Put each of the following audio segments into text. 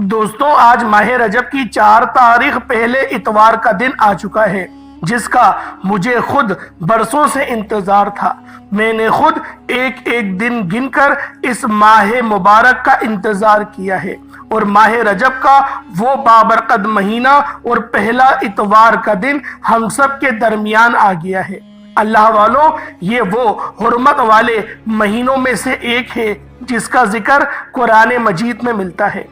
دوستوں آج ماہ رجب کی 4 تاریخ پہلے اتوار کا دن آ چکا ہے، جس کا مجھے خود برسوں سے انتظار تھا۔ میں نے خود ایک ایک دن گن کر اس ماہ مبارک کا انتظار کیا ہے، اور ماہ رجب کا وہ بابرکت مہینہ اور پہلا اتوار کا دن ہم سب کے درمیان آ گیا ہے۔ اللہ والوں، یہ وہ حرمت والے مہینوں میں سے ایک ہے جس کا ذکر قرآن مجید میں ملتا ہے۔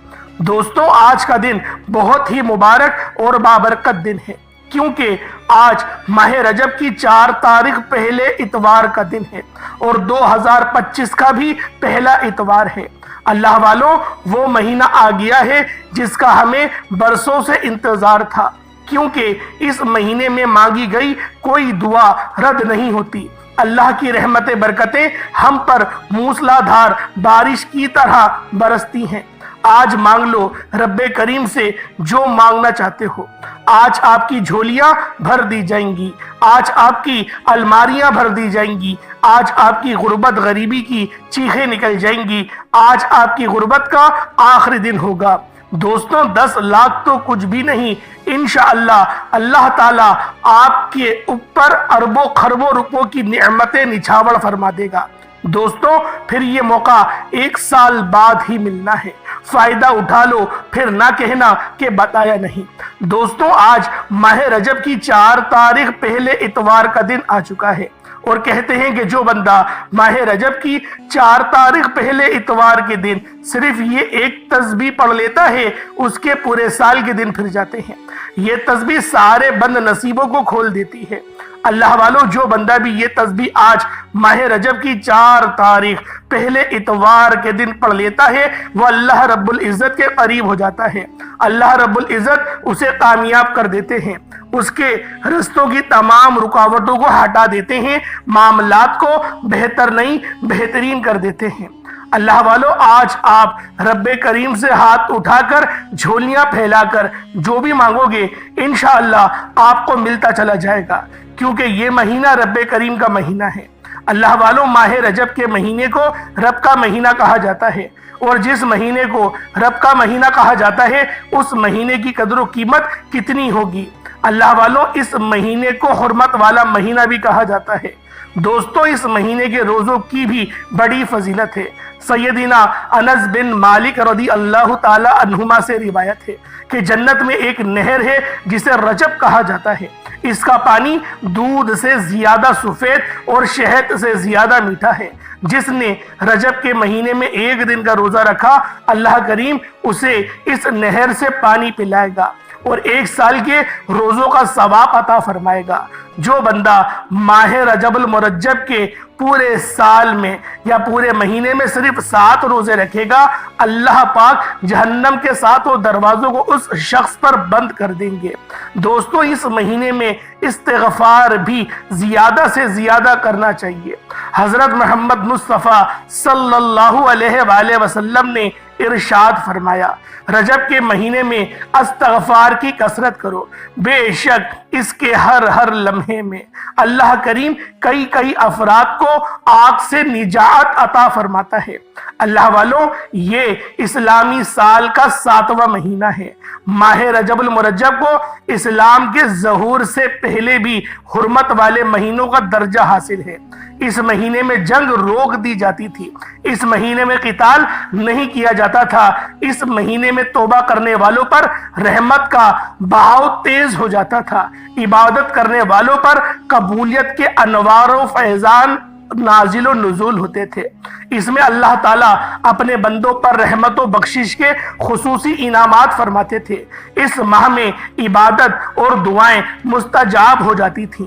دوستوں آج کا دن بہت ہی مبارک اور بابرکت دن ہے، کیونکہ آج ماہ رجب کی 4 تاریخ پہلے اتوار کا دن ہے اور 2025 کا بھی پہلا اتوار ہے۔ اللہ والوں، وہ مہینہ آ گیا ہے جس کا ہمیں برسوں سے انتظار تھا، کیونکہ اس مہینے میں مانگی گئی کوئی دعا رد نہیں ہوتی۔ اللہ کی رحمت برکتیں ہم پر موسلادھار بارش کی طرح برستی ہیں۔ آج مانگ لو رب کریم سے جو مانگنا چاہتے ہو۔ آج آپ کی جھولیاں بھر دی جائیں گی، آج آپ کی الماریاں بھر دی جائیں گی، آج آپ کی غربت غریبی کی چیخیں نکل جائیں گی، آج آپ کی غربت کا آخری دن ہوگا۔ دوستوں 10 لاکھ تو کچھ بھی نہیں، انشاءاللہ اللہ تعالیٰ آپ کے اوپر اربوں خربوں روپوں کی نعمتیں نچھاور فرما دے گا۔ دوستوں پھر یہ موقع 1 سال بعد ہی ملنا ہے، فائدہ اٹھا لو، پھر نہ کہنا کہ بتایا نہیں۔ دوستوں آج ماہ رجب کی 4 تاریخ پہلے اتوار کا دن آ چکا ہے، اور کہتے ہیں کہ جو بندہ ماہ رجب کی 4 تاریخ پہلے اتوار کے دن صرف یہ ایک تسبیح پڑھ لیتا ہے، اس کے پورے سال کے دن پھر جاتے ہیں۔ یہ تسبیح سارے بند نصیبوں کو کھول دیتی ہے۔ اللہ والوں، جو بندہ بھی یہ تسبیح آج ماہ رجب کی 4 تاریخ پہلے اتوار کے دن پڑھ لیتا ہے، وہ اللہ رب العزت کے قریب ہو جاتا ہے۔ اللہ رب العزت اسے کامیاب کر دیتے ہیں، اس کے رستوں کی تمام رکاوٹوں کو ہٹا دیتے ہیں، معاملات کو بہتر نہیں بہترین کر دیتے ہیں۔ اللہ والو، آج آپ رب کریم سے ہاتھ اٹھا کر جھولیاں پھیلا کر جو بھی مانگو گے انشاءاللہ آپ کو ملتا چلا جائے گا، کیونکہ یہ مہینہ رب کریم کا مہینہ ہے۔ اللہ والو، ماہ رجب کے مہینے کو رب کا مہینہ کہا جاتا ہے، اور جس مہینے کو رب کا مہینہ کہا جاتا ہے اس مہینے کی قدر و قیمت کتنی ہوگی۔ اللہ والو، اس مہینے کو حرمت والا مہینہ بھی کہا جاتا ہے۔ دوستوں اس مہینے کے روزوں کی بھی بڑی فضیلت ہے۔ سیدنا انس بن مالک رضی اللہ تعالی عنہما سے روایت ہے کہ جنت میں ایک نہر ہے جسے رجب کہا جاتا ہے۔ اس کا پانی دودھ سے زیادہ سفید اور شہد سے زیادہ میٹھا ہے۔ جس نے رجب کے مہینے میں 1 دن کا روزہ رکھا، اللہ کریم اسے اس نہر سے پانی پلائے گا اور 1 سال کے روزوں کا ثواب عطا فرمائے گا۔ جو بندہ ماہ رجب المرجب کے پورے سال میں یا پورے مہینے میں صرف 7 روزے رکھے گا، اللہ پاک جہنم کے 7 دروازوں کو اس شخص پر بند کر دیں گے۔ دوستو اس مہینے میں استغفار بھی زیادہ سے زیادہ کرنا چاہیے۔ حضرت محمد مصطفیٰ صلی اللہ علیہ وآلہ وسلم نے ارشاد فرمایا، رجب کے مہینے میں استغفار کی کثرت کرو، بے شک اس کے ہر لمحے میں اللہ کریم کئی افراد کو آگ سے نجات عطا فرماتا ہے۔ اللہ والوں، یہ اسلامی سال کا 7واں مہینہ ہے۔ ماہ رجب المرجب کو اسلام کے ظہور سے پہلے بھی حرمت والے مہینوں کا درجہ حاصل ہے۔ اس مہینے میں جنگ روک دی جاتی تھی، اس مہینے میں قتال نہیں کیا جاتا تھا، اس مہینے میں توبہ کرنے والوں پر رحمت کا بہاؤ تیز ہو جاتا تھا، عبادت کرنے والوں پر قبولیت کے انوار و فیضان نازل و نزول ہوتے تھے۔ اس میں اللہ تعالیٰ اپنے بندوں پر رحمت و بخشش کے خصوصی انعامات فرماتے تھے۔ اس ماہ میں عبادت اور دعائیں مستجاب ہو جاتی تھیں۔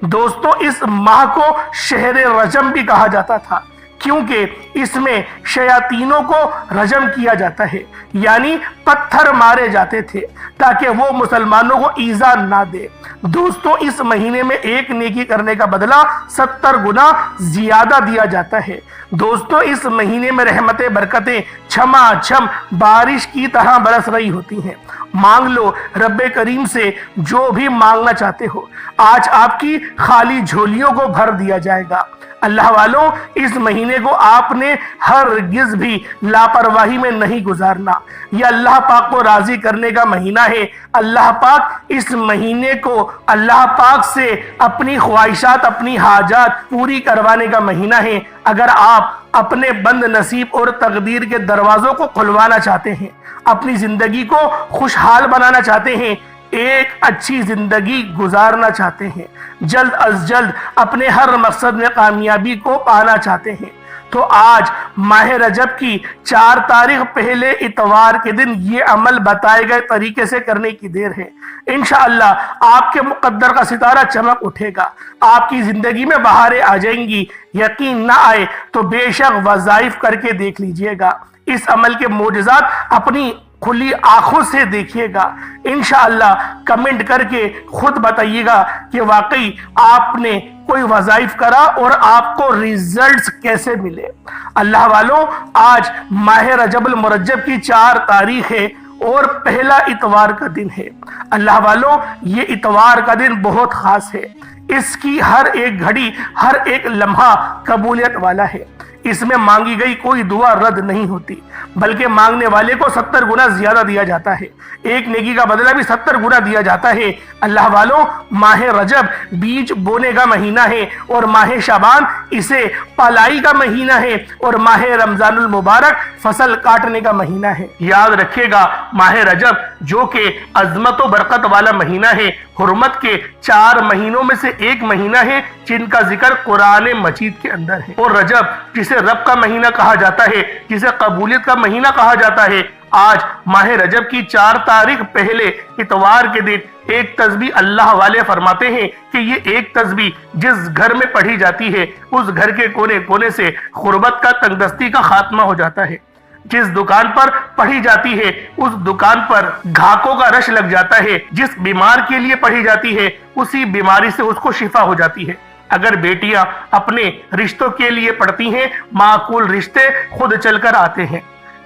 دوستو اس ماہ کو شہر رجم بھی کہا جاتا تھا، کیونکہ اس میں شیاطینوں کو رجم کیا جاتا ہے، یعنی پتھر مارے جاتے تھے تاکہ وہ مسلمانوں کو ایذا نہ دے۔ دوستو اس مہینے میں ایک نیکی کرنے کا بدلہ 70 گنا زیادہ دیا جاتا ہے۔ دوستو اس مہینے میں رحمتیں برکتیں چھما چھم بارش کی طرح برس رہی ہوتی ہیں۔ مانگ لو رب کریم سے جو بھی مانگنا چاہتے ہو، آج آپ کی خالی جھولیوں کو بھر دیا جائے گا۔ اللہ والوں، اس مہینے کو آپ نے ہرگز بھی لاپرواہی میں نہیں گزارنا۔ یہ اللہ پاک کو راضی کرنے کا مہینہ ہے۔ اللہ پاک اس مہینے کو اللہ پاک سے اپنی خواہشات، اپنی حاجات پوری کروانے کا مہینہ ہے۔ اگر آپ اپنے بند نصیب اور تقدیر کے دروازوں کو کھلوانا چاہتے ہیں، اپنی زندگی کو خوشحال بنانا چاہتے ہیں، ایک اچھی زندگی گزارنا چاہتے ہیں، جلد از جلد اپنے ہر مقصد میں کامیابی کو پانا چاہتے ہیں، تو آج ماہ رجب کی 4 تاریخ پہلے اتوار کے دن یہ عمل بتائے گئے طریقے سے کرنے کی دیر ہے۔ انشاءاللہ آپ کے مقدر کا ستارہ چمک اٹھے گا، آپ کی زندگی میں بہاریں آ جائیں گی۔ یقین نہ آئے تو بے شک وظائف کر کے دیکھ لیجئے گا، اس عمل کے معجزات اپنی کھلی آنکھوں سے دیکھیے گا۔ انشاءاللہ کمنٹ کر کے خود بتائیے گا کہ واقعی آپ نے کوئی وظائف کرا اور آپ کو ریزلٹس کیسے ملے۔ اللہ والوں، آج ماہ رجب المرجب کی 4 تاریخ ہے اور پہلا اتوار کا دن ہے۔ اللہ والوں، یہ اتوار کا دن بہت خاص ہے، اس کی ہر ایک گھڑی، ہر ایک لمحہ قبولیت والا ہے۔ اس میں مانگی گئی کوئی دعا رد نہیں ہوتی، بلکہ مانگنے والے کو 70 گنا زیادہ دیا جاتا ہے، ایک نیکی کا بدلہ بھی 70 گنا دیا جاتا ہے۔ اللہ والوں، ماہ رجب بیج بونے کا مہینہ ہے اور ماہ شعبان اسے پلائی کا مہینہ ہے اور ماہ رمضان المبارک فصل کاٹنے کا مہینہ ہے۔ یاد رکھیے گا، ماہ رجب جو کہ عظمت و برکت والا مہینہ ہے، حرمت کے 4 مہینوں میں سے ایک مہینہ ہے جن کا ذکر قرآن مجید کے اندر ہے۔ اور رجب جسے رب کا مہینہ کہا جاتا ہے، جسے قبولیت کا مہینہ کہا جاتا ہے، آج ماہ رجب کی 4 تاریخ پہلے اتوار کے دن ایک تسبیح اللہ والے فرماتے ہیں کہ یہ ایک تسبیح جس گھر میں پڑھی جاتی ہے، اس گھر کے کونے کونے سے غربت کا، تنگ دستی کا خاتمہ ہو جاتا ہے۔ جس دکان پر پڑھی جاتی ہے، اس دکان پر گھاکوں کا رش لگ جاتا ہے۔ جس بیمار کے لیے پڑھی جاتی ہے، اسی بیماری سے اس کو شفا ہو جاتی ہے۔ اگر بیٹیاں اپنے رشتوں کے لیے پڑھتی ہیں، معقول رشتے خود چل کر آتے ہیں۔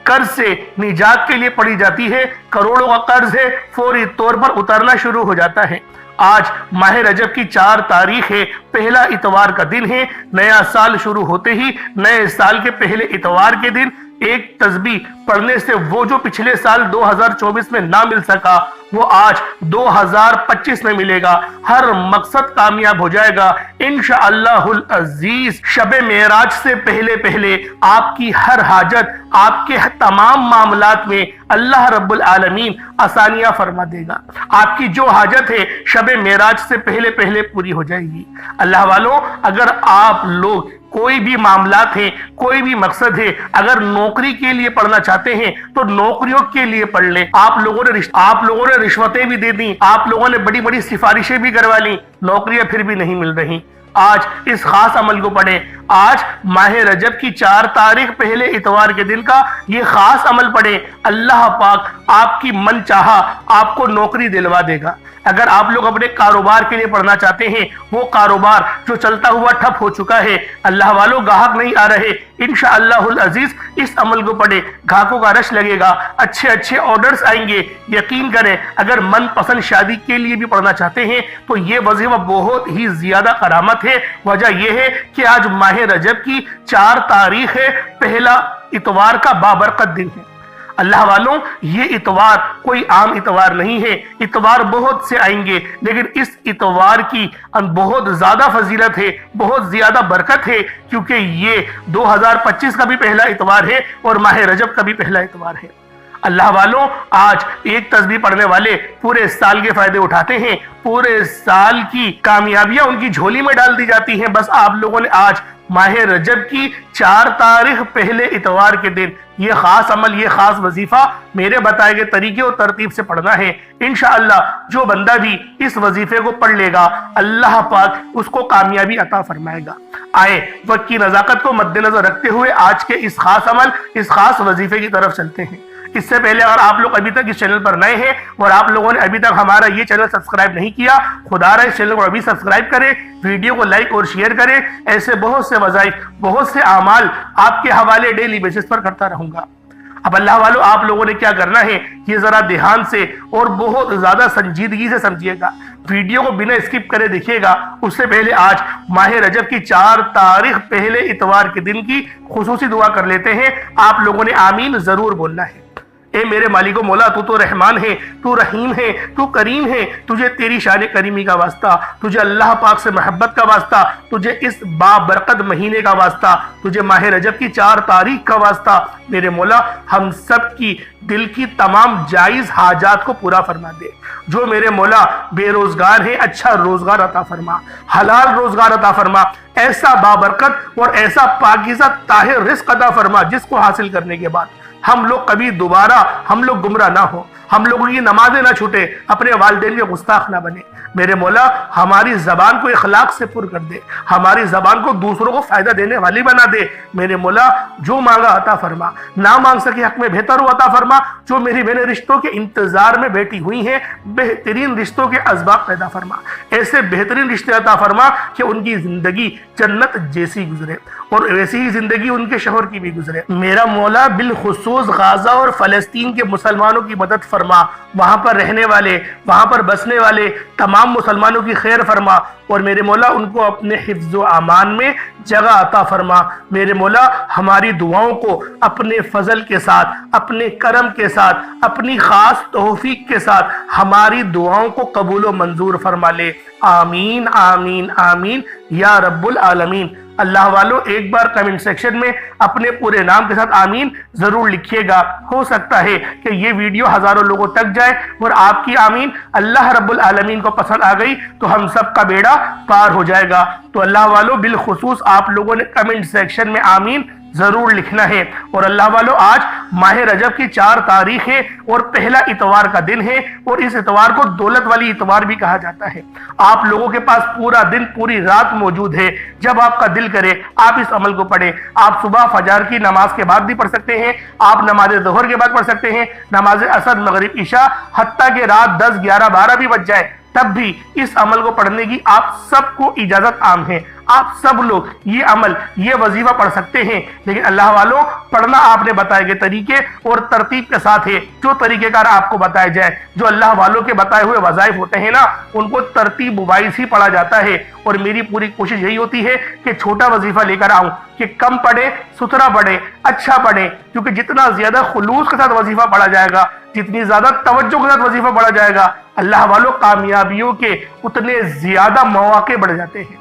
قرض سے نجات کے لیے پڑھی جاتی ہے، کروڑوں کا قرض ہے فوری طور پر اترنا شروع ہو جاتا ہے۔ آج ماہ رجب کی 4 تاریخ ہے، پہلا اتوار کا دن ہے۔ نیا سال شروع ہوتے ہی نئے سال کے پہلے اتوار کے دن ایک تسبیح پڑھنے سے وہ جو پچھلے سال 2024 میں نہ مل سکا، وہ آج 2025 میں ملے گا۔ ہر مقصد کامیاب ہو جائے گا انشاءاللہ العزیز۔ شب معراج سے پہلے پہلے آپ کی ہر حاجت، آپ کے تمام معاملات میں اللہ رب العالمین آسانیاں فرما دے گا۔ آپ کی جو حاجت ہے شب معراج سے پہلے پہلے پوری ہو جائے گی۔ اللہ والوں، اگر آپ لوگ کوئی بھی معاملات ہیں، کوئی بھی مقصد ہے، اگر نوکری کے لیے پڑھنا چاہتے ہیں تو نوکریوں کے لیے پڑھ لیں۔ آپ لوگوں نے رشوتیں بھی دے دیں، آپ لوگوں نے بڑی بڑی سفارشیں بھی کروا لیں، نوکریاں پھر بھی نہیں مل رہی۔ آج اس خاص عمل کو پڑھیں۔ آج ماہ رجب کی 4 تاریخ پہلے اتوار کے دن کا یہ خاص عمل پڑھیں، اللہ پاک آپ کی من چاہا آپ کو نوکری دلوا دے گا۔ اگر آپ لوگ اپنے کاروبار کے لیے پڑھنا چاہتے ہیں، وہ کاروبار جو چلتا ہوا ٹھپ ہو چکا ہے، اللہ والوں گاہک نہیں آ رہے، انشاءاللہ العزیز اس عمل کو پڑھیں، گاہکوں کا رش لگے گا، اچھے آرڈرز آئیں گے۔ یقین کریں، اگر من پسند شادی کے لیے بھی پڑھنا چاہتے ہیں تو یہ وظیفہ بہت ہی زیادہ کرامت ہے۔ وجہ یہ ہے کہ آج ماہ رجب کی 4 تاریخ ہے، پہلا اتوار کا بابرکت دن ہے۔ اللہ والوں، یہ اتوار کوئی عام اتوار نہیں ہے، اتوار بہت سے آئیں گے، لیکن اس اتوار کی بہت زیادہ فضیلت ہے، بہت زیادہ برکت ہے، کیونکہ یہ 2025 کا بھی پہلا اتوار ہے اور ماہ رجب کا بھی پہلا اتوار ہے۔ اللہ والوں، آج ایک تسبیح پڑھنے والے پورے سال کے فائدے اٹھاتے ہیں، پورے سال کی کامیابیاں ان کی جھولی میں ڈال دی جاتی ہیں۔ بس آپ لوگوں نے آج ماہ رجب کی 4 تاریخ پہلے اتوار کے دن یہ خاص عمل، یہ خاص وظیفہ میرے بتائے گئے طریقے اور ترتیب سے پڑھنا ہے۔ انشاءاللہ جو بندہ بھی اس وظیفے کو پڑھ لے گا، اللہ پاک اس کو کامیابی عطا فرمائے گا۔ آئے وقت کی نزاکت کو مد نظر رکھتے ہوئے آج کے اس خاص عمل، اس خاص وظیفے کی طرف چلتے ہیں۔ اس سے پہلے اگر آپ لوگ ابھی تک اس چینل پر نئے ہیں اور آپ لوگوں نے ابھی تک ہمارا یہ چینل سبسکرائب نہیں کیا، خدا رہا اس چینل کو ابھی سبسکرائب کریں، ویڈیو کو لائک اور شیئر کریں۔ ایسے بہت سے وظائف، بہت سے اعمال آپ کے حوالے ڈیلی بیسس پر کرتا رہوں گا۔ اب اللہ والوں آپ لوگوں نے کیا کرنا ہے، یہ ذرا دھیان سے اور بہت زیادہ سنجیدگی سے سمجھیے گا، ویڈیو کو بنا اسکپ کرے دیکھیے گا۔ اس سے پہلے آج ماہ رجب کی 4 تاریخ پہلے اتوار کے دن کی خصوصی دعا کر لیتے ہیں۔ آپ لوگوں نے آمین ضرور بولنا ہے۔ اے میرے مالک و مولا، تو رحمان ہے، تو رحیم ہے، تو کریم ہے، تجھے تیری شان کریمی کا واسطہ، تجھے اللہ پاک سے محبت کا واسطہ، تجھے اس بابرکت مہینے کا واسطہ، تجھے ماہ رجب کی 4 تاریخ کا واسطہ، میرے مولا ہم سب کی دل کی تمام جائز حاجات کو پورا فرما دے۔ جو میرے مولا بے روزگار ہے، اچھا روزگار عطا فرما، حلال روزگار عطا فرما، ایسا بابرکت اور ایسا پاکیزہ طاہر رزق عطا فرما جس کو حاصل کرنے کے بعد ہم لوگ کبھی دوبارہ گمراہ نہ ہو، ہم لوگوں کی نمازیں نہ چھوٹے، اپنے والدین کے گستاخ نہ بنے۔ میرے مولا ہماری زبان کو اخلاق سے پر کر دے، ہماری زبان کو دوسروں کو فائدہ دینے والی بنا دے۔ میرے مولا جو مانگا عطا فرما، نہ مانگ سکے حق میں بہتر ہو عطا فرما۔ جو میری بہنیں رشتوں کے انتظار میں بیٹھی ہوئی ہیں، بہترین رشتوں کے اسباب پیدا فرما، ایسے بہترین رشتے عطا فرما کہ ان کی زندگی جنت جیسی گزرے اور ویسی ہی زندگی ان کے شوہر کی بھی گزرے۔ میرا مولا بالخصوص غازہ اور فلسطین کے مسلمانوں کی مدد فرما، وہاں پر رہنے والے، وہاں پر بسنے والے تمام مسلمانوں کی خیر فرما، اور میرے مولا ان کو اپنے حفظ و امان میں جگہ عطا فرما۔ میرے مولا ہماری دعاؤں کو اپنے فضل کے ساتھ، اپنے کرم کے ساتھ، اپنی خاص توفیق کے ساتھ ہماری دعاؤں کو قبول و منظور فرما لے۔ آمین آمین آمین یا رب العالمین۔ اللہ والوں ایک بار کمنٹ سیکشن میں اپنے پورے نام کے ساتھ آمین ضرور لکھیے گا۔ ہو سکتا ہے کہ یہ ویڈیو ہزاروں لوگوں تک جائے اور آپ کی آمین اللہ رب العالمین کو پسند آ گئی تو ہم سب کا بیڑا پار ہو جائے گا۔ تو اللہ والوں بالخصوص آپ لوگوں نے کمنٹ سیکشن میں آمین ضرور لکھنا ہے۔ اور اللہ والوں آج ماہ رجب کی 4 تاریخ ہے اور پہلا اتوار کا دن ہے، اور اس اتوار کو دولت والی اتوار بھی کہا جاتا ہے۔ آپ لوگوں کے پاس پورا دن پوری رات موجود ہے، جب آپ کا دل کرے آپ اس عمل کو پڑھیں۔ آپ صبح فجر کی نماز کے بعد بھی پڑھ سکتے ہیں، آپ نماز ظہر کے بعد پڑھ سکتے ہیں، نماز عصر مغرب عشاء، حتیٰ کہ رات 10 11 12 بھی بج جائے تب بھی اس عمل کو پڑھنے کی آپ سب کو اجازت عام ہے۔ آپ سب لوگ یہ عمل، یہ وظیفہ پڑھ سکتے ہیں، لیکن اللہ والوں پڑھنا آپ نے بتائے گئے طریقے اور ترتیب کے ساتھ ہے۔ جو طریقہ کار آپ کو بتائے جائے، جو اللہ والوں کے بتائے ہوئے وظائف ہوتے ہیں نا، ان کو ترتیب وائز ہی پڑھا جاتا ہے۔ اور میری پوری کوشش یہی ہوتی ہے کہ چھوٹا وظیفہ لے کر آؤں، کہ کم پڑھے، ستھرا پڑھے، اچھا پڑھے، کیونکہ جتنا زیادہ خلوص کے ساتھ وظیفہ پڑھا جائے گا، جتنی زیادہ توجہ کے ساتھ وظیفہ پڑھا جائے گا، اللہ والوں کامیابیوں کے اتنے زیادہ مواقع بڑھ جاتے ہیں۔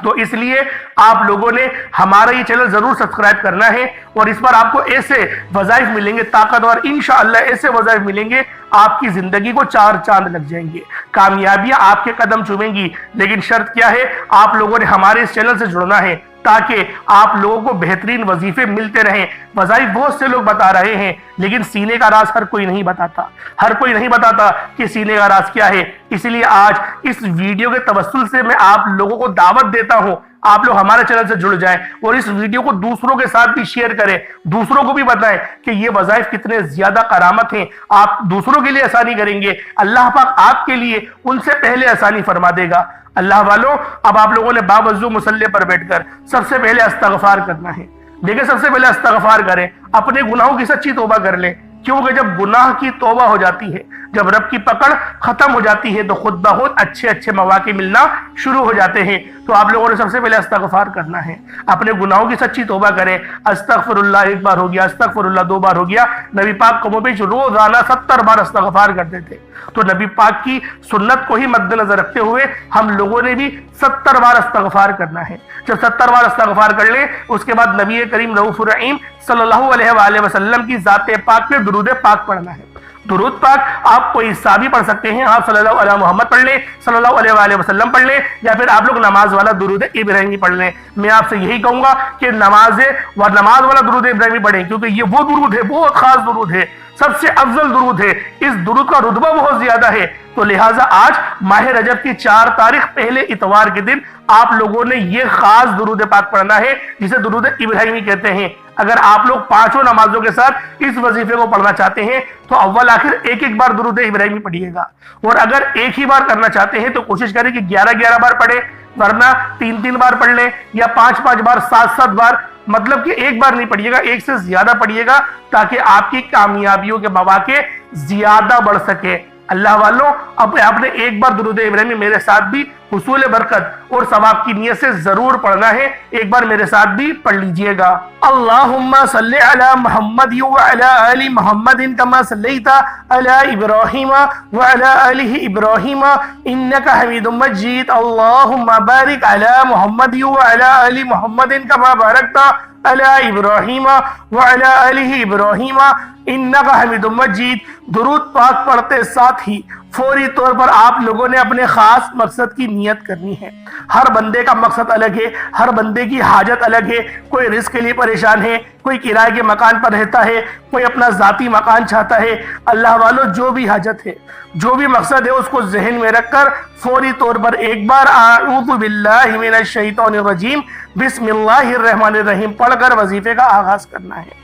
تو اس لیے آپ لوگوں نے ہمارا یہ چینل ضرور سبسکرائب کرنا ہے، اور اس پر آپ کو ایسے وظائف ملیں گے طاقتور، انشاءاللہ ایسے وظائف ملیں گے آپ کی زندگی کو 4 چاند لگ جائیں گے، کامیابیاں آپ کے قدم چومیں گی۔ لیکن شرط کیا ہے، آپ لوگوں نے ہمارے اس چینل سے جڑنا ہے تاکہ آپ لوگوں کو بہترین وظیفے ملتے رہیں۔ وظائف بہت سے لوگ بتا رہے ہیں، لیکن سینے کا راز ہر کوئی نہیں بتاتا، ہر کوئی نہیں بتاتا کہ سینے کا راز کیا ہے۔ اس لیے آج اس ویڈیو کے توسل سے میں آپ لوگوں کو دعوت دیتا ہوں، آپ لوگ ہمارے چینل سے جڑ جائیں اور اس ویڈیو کو دوسروں کے ساتھ بھی شیئر کریں، دوسروں کو بھی بتائیں کہ یہ وظائف کتنے زیادہ کرامت ہیں۔ آپ دوسروں کے لیے آسانی کریں گے، اللہ پاک آپ کے لیے ان سے پہلے آسانی فرما دے گا۔ اللہ والوں اب آپ لوگوں نے باوضو مصلی پر بیٹھ کر سب سے پہلے استغفار کرنا ہے۔ لیکن سب سے پہلے استغفار کریں، اپنے گناہوں کی سچی توبہ کر لیں، کیونکہ جب گناہ کی توبہ ہو جاتی ہے، جب رب کی پکڑ ختم ہو جاتی ہے، تو خود بخود اچھے مواقع ملنا شروع ہو جاتے ہیں۔ تو آپ لوگوں نے سب سے پہلے استغفار کرنا ہے، اپنے گناہوں کی سچی توبہ کریں۔ استغفر اللہ 1 بار ہو گیا، استغفر اللہ 2 بار ہو گیا۔ نبی پاک قوم بیش روزانہ 70 بار استغفار کرتے تھے، تو نبی پاک کی سنت کو ہی مد نظر رکھتے ہوئے ہم لوگوں نے بھی 70 بار استغفار کرنا ہے۔ جب 70 بار استغفار کر لیں، اس کے بعد نبی کریم رؤوف الرحیم صلی اللہ علیہ وآلہ وسلم کی ذات پاک پہ درود پاک پڑھنا ہے۔ درود پاک آپ کوئی حصہ بھی پڑھ سکتے ہیں، آپ صلی اللہ علیہ محمد پڑھ لیں، صلی اللہ علیہ وآلہ وسلم پڑھ لیں، یا پھر آپ لوگ نماز والا درود ابراہیمی پڑھ لیں۔ میں آپ سے یہی کہوں گا کہ نماز والا درود ابراہیمی پڑھیں، کیونکہ یہ وہ درود ہے، بہت خاص درود ہے، سب سے افضل درود ہے، اس درود کا رتبہ بہت زیادہ ہے۔ تو لہٰذا آج ماہ رجب کی 4 تاریخ پہلے اتوار کے دن آپ لوگوں نے یہ خاص درود پاک پڑھنا ہے، جسے درود ابراہیمی کہتے ہیں۔ اگر آپ لوگ 5 نمازوں کے ساتھ اس وظیفے کو پڑھنا چاہتے ہیں تو اول آخر ایک بار درود ابراہیمی پڑھیے گا، اور اگر ایک ہی بار کرنا چاہتے ہیں تو کوشش کریں کہ 11 بار پڑھیں، ورنہ 3 بار پڑھ لیں، یا 5 بار 7 بار مطلب کہ ایک بار نہیں پڑھیے گا، ایک سے زیادہ پڑھیے گا تاکہ آپ کی کامیابیوں کے مواقع زیادہ بڑھ سکے۔ اللہ والوں، اب آپ نے ایک بار درود ابراہیمی میرے ساتھ بھی حصول برکت اور ثواب کی نیت سے ضرور پڑھنا ہے، ایک بار میرے ساتھ بھی پڑھ لیجئے گا۔ اللہم صلی علی محمد وعلی آل محمد کما صلیت علی ابراہیم وعلی آل ابراہیم انکا حمید مجید۔ اللہم بارک علی محمد وعلی آل محمد کما بارکت علی ابراہیم وعلی آل ابراہیم انکا حمید مجید۔ درود پاک پڑھتے ساتھ ہی فوری طور پر آپ لوگوں نے اپنے خاص مقصد کی نیت کرنی ہے۔ ہر بندے کا مقصد الگ ہے، ہر بندے کی حاجت الگ ہے۔ کوئی رزق کے لیے پریشان ہے، کوئی کرائے کے مکان پر رہتا ہے، کوئی اپنا ذاتی مکان چاہتا ہے۔ اللہ والوں، جو بھی حاجت ہے، جو بھی مقصد ہے، اس کو ذہن میں رکھ کر فوری طور پر ایک بار اعوذ باللہ من الشیطان الرجیم بسم اللہ الرحمن الرحیم پڑھ کر وظیفے کا آغاز کرنا ہے۔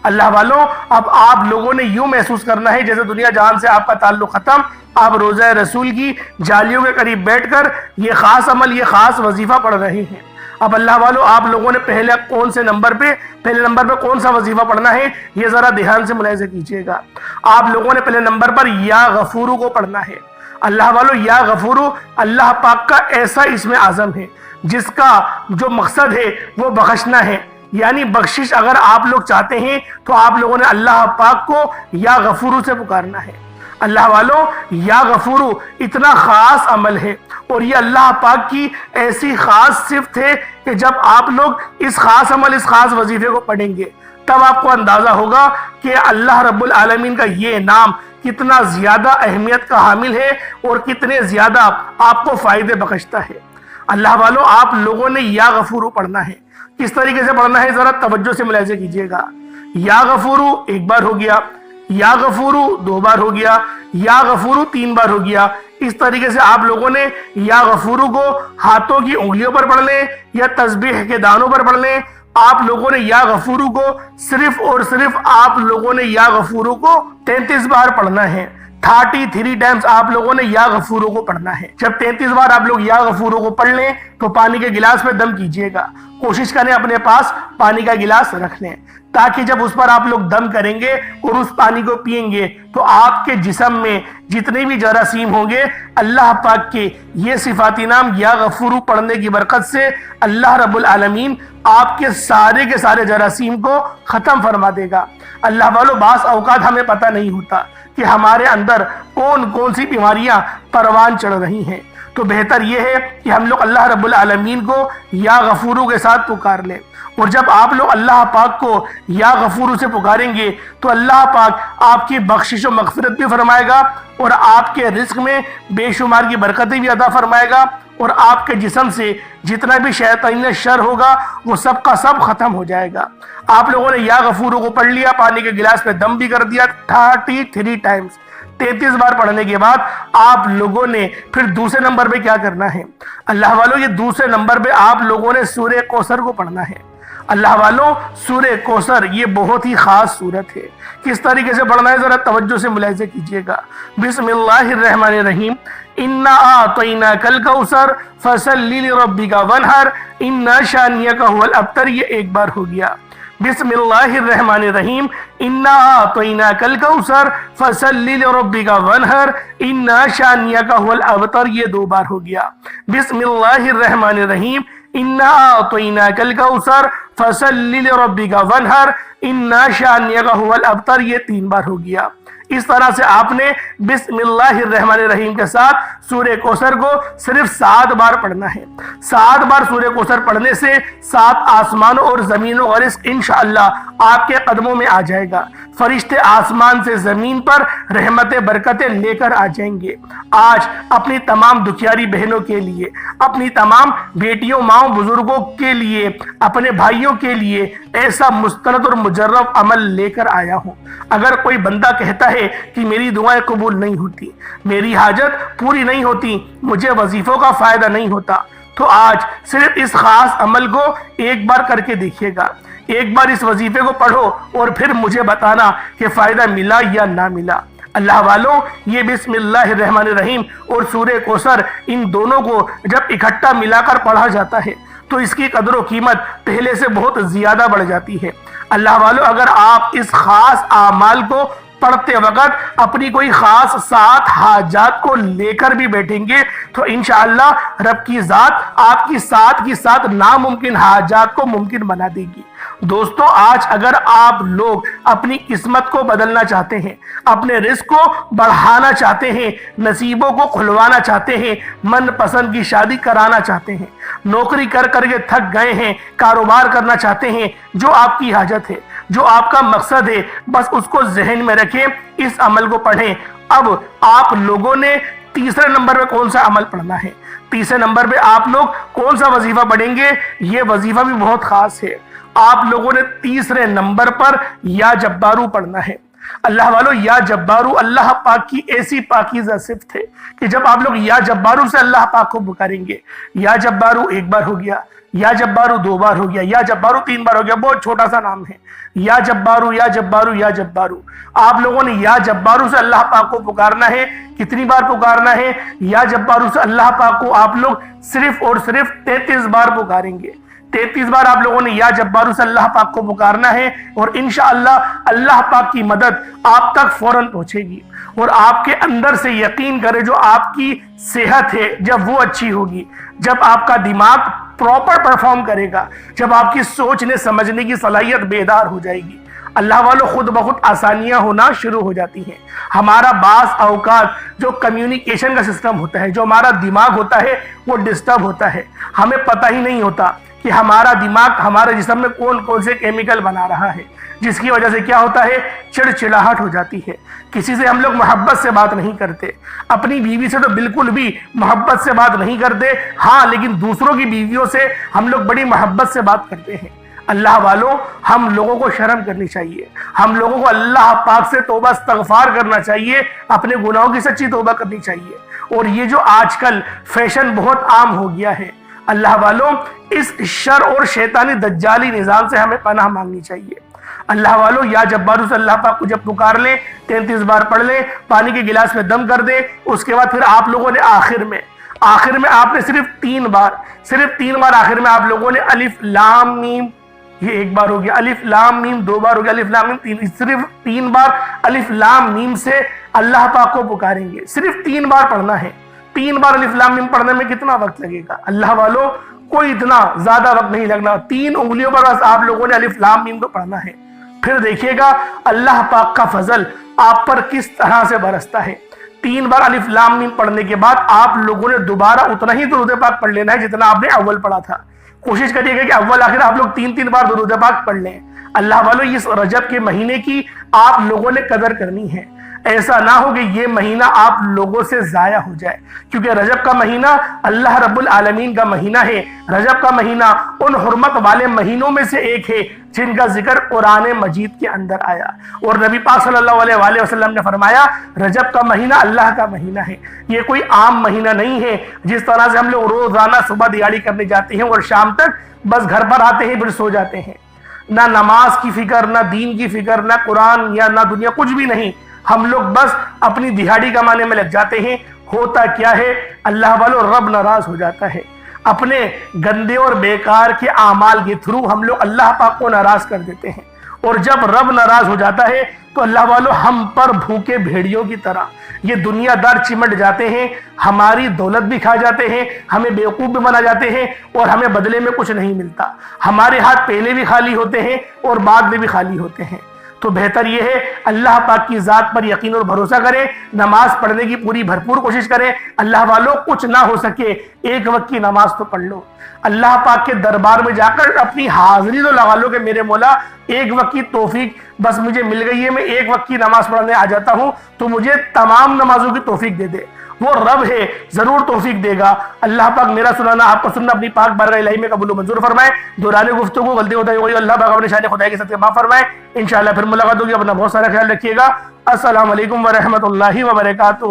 اللہ والوں، اب آپ لوگوں نے یوں محسوس کرنا ہے جیسے دنیا جہان سے آپ کا تعلق ختم، آپ روضہ رسول کی جالیوں کے قریب بیٹھ کر یہ خاص عمل، یہ خاص وظیفہ پڑھ رہے ہیں۔ اب اللہ والوں، آپ لوگوں نے پہلے نمبر پہ کون سا وظیفہ پڑھنا ہے، یہ ذرا دھیان سے ملاحظہ کیجئے گا۔ آپ لوگوں نے پہلے نمبر پر یا غفورو کو پڑھنا ہے۔ اللہ والوں، یا غفورو اللہ پاک کا ایسا اسم اعظم ہے جس کا جو مقصد ہے وہ بخشنا ہے، یعنی بخشش اگر آپ لوگ چاہتے ہیں تو آپ لوگوں نے اللہ پاک کو یا غفورو سے پکارنا ہے۔ اللہ والوں، یا غفورو اتنا خاص عمل ہے اور یہ اللہ پاک کی ایسی خاص صفت ہے کہ جب آپ لوگ اس خاص عمل، اس خاص وظیفے کو پڑھیں گے تب آپ کو اندازہ ہوگا کہ اللہ رب العالمین کا یہ نام کتنا زیادہ اہمیت کا حامل ہے اور کتنے زیادہ آپ کو فائدے بخشتا ہے۔ اللہ والوں، آپ لوگوں نے یا غفورو پڑھنا ہے۔ کس طریقے سے پڑھنا ہے ذرا توجہ سے ملاحظہ کیجئے گا۔ یا غفورو ایک بار ہو گیا، یا غفورو دو بار ہو گیا، یا غفورو تین بار ہو گیا۔ اس طریقے سے آپ لوگوں نے یا غفورو کو ہاتھوں کی انگلیوں پر پڑھ لیں یا تسبیح کے دانوں پر پڑھ لیں۔ آپ لوگوں نے یا غفورو کو صرف اور صرف آپ لوگوں نے یا غفورو کو 33 بار پڑھنا ہے۔ 33 ٹائمز آپ لوگوں نے یا غفورو کو پڑھنا ہے۔ جب 33 بار آپ لوگ یا غفورو کو پڑھ لیں تو پانی کے گلاس پہ دم کیجئے گا۔ کوشش کریں اپنے پاس پانی کا گلاس رکھ لیں تاکہ جب اس پر آپ لوگ دم کریں گے اور اس پانی کو پئیں گے تو آپ کے جسم میں جتنے بھی جراثیم ہوں گے، اللہ پاک کے یہ صفاتی نام یا غفورو پڑھنے کی برکت سے اللہ رب العالمین آپ کے سارے جراثیم کو ختم فرما دے گا۔ اللہ والوں، بعض اوقات ہمیں پتہ نہیں ہوتا کہ ہمارے اندر کون سی بیماریاں پروان چڑھ رہی ہیں، تو بہتر یہ ہے کہ ہم لوگ اللہ رب العالمین کو یا غفورو کے ساتھ پکار لیں، اور جب آپ لوگ اللہ پاک کو یا غفورو سے پکاریں گے تو اللہ پاک آپ کی بخشش و مغفرت بھی فرمائے گا اور آپ کے رزق میں بے شمار کی برکتیں بھی عطا فرمائے گا، اور آپ کے جسم سے جتنا بھی شیطانی شر ہوگا وہ سب کا سب ختم ہو جائے گا۔ آپ لوگوں نے یا غفورو کو پڑھ لیا، پانی کے گلاس پہ دم بھی کر دیا 33 ٹائمز۔ 33 بار پڑھنے کے بعد آپ لوگوں نے پھر دوسرے نمبر پہ کیا کرنا ہے؟ اللہ والوں، یہ دوسرے نمبر پہ آپ لوگوں نے سورہ کوثر کو پڑھنا ہے۔ اللہ والوں، سورہ کوثر یہ بہت ہی خاص سورت ہے۔ کس طریقے سے پڑھنا ہے ذرا توجہ سے ملاحظہ کیجئے گا۔ بسم اللہ الرحمن الرحیم، انا اعطیناک الکوثر فصلی لربک وانحر ان شانئک هو الابتر، یہ ایک بار ہو گیا۔ بسم اللہ الرحمن الرحیم، انا اعطیناک الکوثر فصلی لربک وانحر ان شانئک هو الابتر، یہ دو بار ہو گیا۔ بسم اللہ الرحمن الرحیم، انا اعطیناک الکوثر فصلی لربک وانحر ان شانئک هو الابتر، یہ 3 بار ہو گیا۔ اس طرح سے آپ نے بسم اللہ الرحمن الرحیم کے ساتھ سورہ کوثر کو صرف 7 بار پڑھنا ہے۔ 7 بار سورہ کوثر پڑھنے سے 7 آسمانوں اور زمینوں کا رزق انشاءاللہ آپ کے قدموں میں آ جائے گا۔ فرشتے آسمان سے زمین پر رحمت برکتیں لے کر آ جائیں گے۔ آج اپنی تمام دکھیاری بہنوں کے لیے، اپنی تمام بیٹیوں، ماؤں، بزرگوں کے لیے، اپنے بھائیوں کے لیے ایسا مستند اور مجرب عمل لے کر آیا ہوں۔ اگر کوئی بندہ کہتا ہے کہ میری دعائیں قبول نہیں ہوتی، میری حاجت پوری نہیں ہوتی، مجھے وظیفوں کا فائدہ نہیں ہوتا، تو آج صرف اس خاص عمل کو ایک بار کر کے دیکھیے گا۔ ایک بار اس وظیفے کو پڑھو اور پھر مجھے بتانا کہ فائدہ ملا یا نہ ملا۔ اللہ والوں، یہ بسم اللہ الرحمن الرحیم اور سورہ کوثر، ان دونوں کو جب اکٹھا ملا کر پڑھا جاتا ہے تو اس کی قدر و قیمت پہلے سے بہت زیادہ بڑھ جاتی ہے۔ اللہ والو، اگر آپ اس خاص اعمال کو پڑھتے وقت اپنی کوئی خاص 7 حاجات کو لے کر بھی بیٹھیں گے تو انشاءاللہ رب کی ذات آپ کی 7 ناممکن حاجات کو ممکن بنا دے گی۔ دوستو، آج اگر آپ لوگ اپنی قسمت کو بدلنا چاہتے ہیں، اپنے رزق کو بڑھانا چاہتے ہیں، نصیبوں کو کھلوانا چاہتے ہیں، من پسند کی شادی کرانا چاہتے ہیں، نوکری کر کر کے تھک گئے ہیں، کاروبار کرنا چاہتے ہیں، جو آپ کی حاجت ہے، جو آپ کا مقصد ہے، بس اس کو ذہن میں رکھیں، اس عمل کو پڑھیں۔ اب آپ لوگوں نے تیسرے نمبر پہ کون سا عمل پڑھنا ہے؟ تیسرے نمبر پہ آپ لوگ کون سا وظیفہ پڑھیں گے؟ یہ وظیفہ بھی بہت خاص ہے۔ آپ لوگوں نے تیسرے نمبر پر یا جبارو پڑھنا ہے۔ اللہ والو، یا جبارو اللہ پاک کی ایسی پاکیزہ صفت ہے کہ جب آپ لوگ یا جبارو سے اللہ پاک کو پکاریں گے، یا جبارو 1 بار ہو گیا، یا جبارو 2 بار ہو گیا، یا جبارو 3 بار ہو گیا، بہت چھوٹا سا نام ہے، یا جبارو یا جبارو یا جبارو۔ آپ لوگوں نے یا جبارو سے اللہ پاک کو پکارنا ہے۔ کتنی بار پکارنا ہے؟ یا جبارو سے اللہ پاک کو آپ لوگ صرف اور صرف 33 بار پکاریں گے۔ 33 بار آپ لوگوں نے یا جبارو سے اللہ پاک کو پکارنا ہے، اور انشاءاللہ اللہ پاک کی مدد آپ تک فوراً پہنچے گی۔ اور آپ کے اندر سے یقین کرے، جو آپ کی صحت ہے جب وہ اچھی ہوگی، جب آپ کا دماغ پراپر پرفارم کرے گا، جب آپ کی سوچنے سمجھنے کی صلاحیت بیدار ہو جائے گی، اللہ والوں خود بخود آسانیاں ہونا شروع ہو جاتی ہیں۔ ہمارا بعض اوقات جو کمیونیکیشن کا سسٹم ہوتا ہے، جو ہمارا دماغ ہوتا ہے، وہ ڈسٹرب ہوتا ہے۔ ہمیں پتہ ہی نہیں ہوتا کہ ہمارا دماغ ہمارے جسم میں کون کون سے کیمیکل بنا رہا ہے، جس کی وجہ سے کیا ہوتا ہے؟ چڑچڑاہٹ ہو جاتی ہے۔ کسی سے ہم لوگ محبت سے بات نہیں کرتے، اپنی بیوی سے تو بالکل بھی محبت سے بات نہیں کرتے، ہاں لیکن دوسروں کی بیویوں سے ہم لوگ بڑی محبت سے بات کرتے ہیں۔ اللہ والوں، ہم لوگوں کو شرم کرنی چاہیے، ہم لوگوں کو اللہ پاک سے توبہ استغفار کرنا چاہیے، اپنے گناہوں کی سچی توبہ کرنی چاہیے۔ اور یہ جو آج کل فیشن بہت عام ہو گیا ہے، اللہ والوں، اس شر اور شیطانی دجالی نظام سے ہمیں پناہ مانگنی چاہیے۔ اللہ والوں، یا جبارو سے اللہ پاک کو جب پکار لیں، 33 بار پڑھ لیں، پانی کے گلاس میں دم کر دیں، اس کے بعد پھر آپ لوگوں نے آخر میں آپ نے صرف 3 بار آخر میں آپ لوگوں نے الف لام میم، یہ 1 بار ہو گیا، الف لام میم 2 بار ہو گیا، الف لام میم 3، صرف 3 بار الف لام میم سے اللہ پاک کو پکاریں گے۔ صرف 3 بار پڑھنا ہے۔ 3 بار الف لام میم پڑھنے میں کتنا وقت لگے گا؟ اللہ والوں، کوئی اتنا زیادہ وقت نہیں لگنا۔ 3 انگلیوں پر بس آپ لوگوں نے الف لام میم کو پڑھنا ہے۔ پھر دیکھیے گا اللہ پاک کا فضل آپ پر کس طرح سے برستا ہے۔ 3 بار الف لام میم پڑھنے کے بعد آپ لوگوں نے دوبارہ اتنا ہی درود پاک پڑھ لینا ہے جتنا آپ نے اول پڑھا تھا۔ کوشش کریے گا کہ اول آخر آپ لوگ 3 بار درود پاک پڑھ لیں۔ اللہ والوں، اس رجب کے مہینے کی آپ لوگوں نے قدر کرنی ہے۔ ایسا نہ ہو کہ یہ مہینہ آپ لوگوں سے ضائع ہو جائے، کیونکہ رجب کا مہینہ اللہ رب العالمین کا مہینہ ہے۔ رجب کا مہینہ ان حرمت والے مہینوں میں سے ایک ہے جن کا ذکر قرآن مجید کے اندر آیا، اور نبی پاک صلی اللہ علیہ وسلم نے فرمایا رجب کا مہینہ اللہ کا مہینہ ہے، یہ کوئی عام مہینہ نہیں ہے۔ جس طرح سے ہم لوگ روزانہ صبح دیہڑی کرنے جاتے ہیں اور شام تک بس گھر پر آتے ہیں پھر سو جاتے ہیں، نہ نماز کی فکر، نہ دین کی فکر، نہ قرآن یا نہ دنیا، کچھ بھی نہیں، ہم لوگ بس اپنی دہاڑی کمانے میں لگ جاتے ہیں۔ ہوتا کیا ہے اللہ والوں، رب ناراض ہو جاتا ہے۔ اپنے گندے اور بیکار کے اعمال کے تھرو ہم لوگ اللہ پاک کو ناراض کر دیتے ہیں، اور جب رب ناراض ہو جاتا ہے تو اللہ والوں ہم پر بھوکے بھیڑیوں کی طرح یہ دنیا دار چمٹ جاتے ہیں، ہماری دولت بھی کھا جاتے ہیں، ہمیں بیوقوف بھی بنا جاتے ہیں، اور ہمیں بدلے میں کچھ نہیں ملتا۔ ہمارے ہاتھ پہلے بھی خالی ہوتے ہیں اور بعد میں بھی خالی ہوتے ہیں۔ تو بہتر یہ ہے اللہ پاک کی ذات پر یقین اور بھروسہ کریں، نماز پڑھنے کی پوری بھرپور کوشش کریں۔ اللہ والوں، کچھ نہ ہو سکے 1 وقت کی نماز تو پڑھ لو، اللہ پاک کے دربار میں جا کر اپنی حاضری تو لگا لو کہ میرے مولا 1 وقت کی توفیق بس مجھے مل گئی ہے، میں 1 وقت کی نماز پڑھنے آ جاتا ہوں، تو مجھے تمام نمازوں کی توفیق دے دے۔ وہ رب ہے، ضرور توفیق دے گا۔ اللہ پاک میرا سنانا، آپ کو سننا اپنی پاک بارگاہ الہی میں قبول و منظور فرمائے۔ دوران گفتگو غلطی ہوتا ہے کوئی، اللہ پاک اپنے شان خدائی کے صدقے معاف فرمائے۔ انشاءاللہ پھر ملاقات ہوگی، اپنا بہت سارا خیال رکھیے گا۔ السلام علیکم ورحمۃ اللہ وبرکاتہ۔